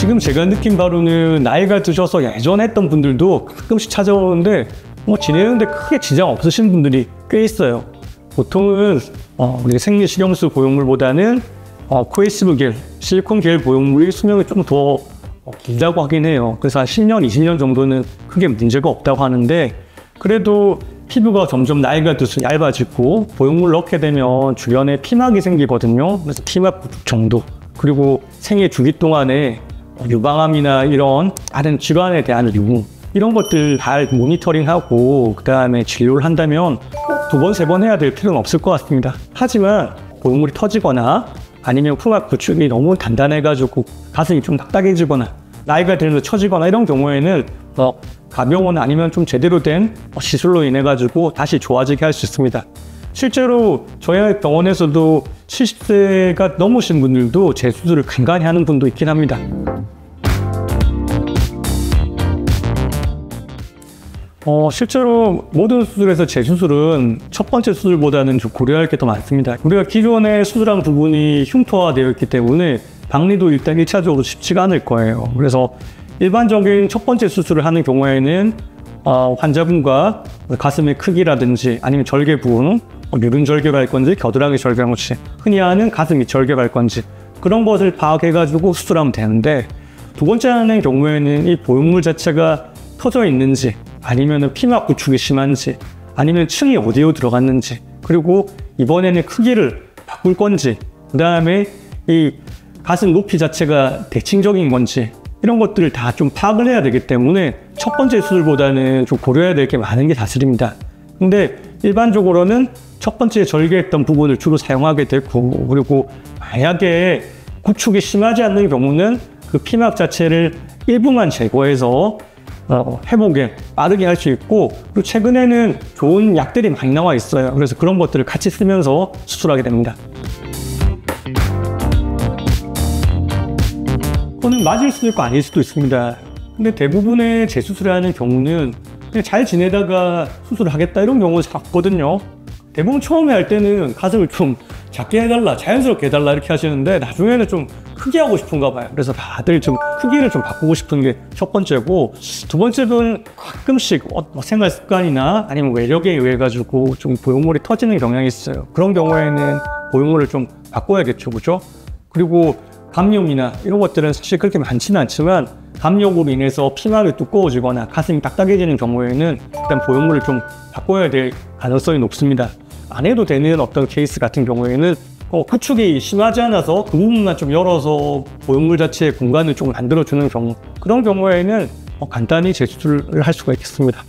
지금 제가 느낀 바로는 나이가 드셔서 예전에 했던 분들도 가끔씩 찾아오는데 지내는데 크게 지장 없으신 분들이 꽤 있어요. 보통은 우리 생리식염수 보형물보다는 코에시브 겔, 실리콘 겔 보형물이 수명이 좀 더 길다고 하긴 해요. 그래서 한 10년, 20년 정도는 크게 문제가 없다고 하는데, 그래도 피부가 점점 나이가 들수록 얇아지고 보형물 넣게 되면 주변에 피막이 생기거든요. 그래서 피막 구축 정도, 그리고 생애 주기 동안에 유방암이나 이런 다른 질환에 대한 유무, 이런 것들 잘 모니터링하고 그 다음에 진료를 한다면 2번, 3번 해야 될 필요는 없을 것 같습니다. 하지만 보형물이 터지거나 아니면 피막 구축이 너무 단단해가지고 가슴이 좀 딱딱해지거나 나이가 들면서 처지거나 이런 경우에는 가병원 아니면 좀 제대로 된 시술로 인해 가지고 다시 좋아지게 할 수 있습니다. 실제로 저희 병원에서도 70세가 넘으신 분들도 재수술을 간간히 하는 분도 있긴 합니다. 실제로 모든 수술에서 재수술은 첫 번째 수술보다는 좀 고려할 게 더 많습니다. 우리가 기존에 수술한 부분이 흉터화되어 있기 때문에 박리도 일단 1차적으로 쉽지가 않을 거예요. 그래서 일반적인 첫 번째 수술을 하는 경우에는 환자분과 가슴의 크기라든지 아니면 절개 부분, 유륜절개로 할 건지 겨드랑이 절개로 할지, 흔히 하는 가슴이 절개로 할 건지 그런 것을 파악해가지고 수술하면 되는데, 두 번째 하는 경우에는 이 보형물 자체가 터져 있는지 아니면 피막 구축이 심한지 아니면 층이 어디로 들어갔는지, 그리고 이번에는 크기를 바꿀 건지, 그 다음에 이 가슴 높이 자체가 대칭적인 건지 이런 것들을 다 좀 파악을 해야 되기 때문에 첫 번째 수술보다는 좀 고려해야 될 게 많은 게 사실입니다. 근데 일반적으로는 첫 번째 절개했던 부분을 주로 사용하게 되고, 그리고 만약에 구축이 심하지 않는 경우는 그 피막 자체를 일부만 제거해서 회복에 빠르게 할 수 있고, 그리고 최근에는 좋은 약들이 많이 나와 있어요. 그래서 그런 것들을 같이 쓰면서 수술하게 됩니다. 그거는 맞을 수도 있고 아닐 수도 있습니다. 근데 대부분의 재수술을 하는 경우는 그냥 잘 지내다가 수술을 하겠다 이런 경우가 작거든요. 대부분 처음에 할 때는 가슴을 좀 작게 해달라, 자연스럽게 해달라 이렇게 하시는데 나중에는 좀 크게 하고 싶은가 봐요. 그래서 다들 좀 크기를 좀 바꾸고 싶은 게 첫 번째고, 두 번째는 가끔씩 생활 습관이나 아니면 외력에 의해 가지고 좀 보형물이 터지는 경향이 있어요. 그런 경우에는 보형물을 좀 바꿔야겠죠, 그죠? 그리고 감염이나 이런 것들은 사실 그렇게 많지는 않지만 감염으로 인해서 피막이 두꺼워지거나 가슴이 딱딱해지는 경우에는 일단 보형물을 좀 바꿔야 될 가능성이 높습니다. 안 해도 되는 어떤 케이스 같은 경우에는 구축이 심하지 않아서 그 부분만 좀 열어서 보형물 자체의 공간을 좀 만들어주는 경우, 그런 경우에는 간단히 재수술을 할 수가 있겠습니다.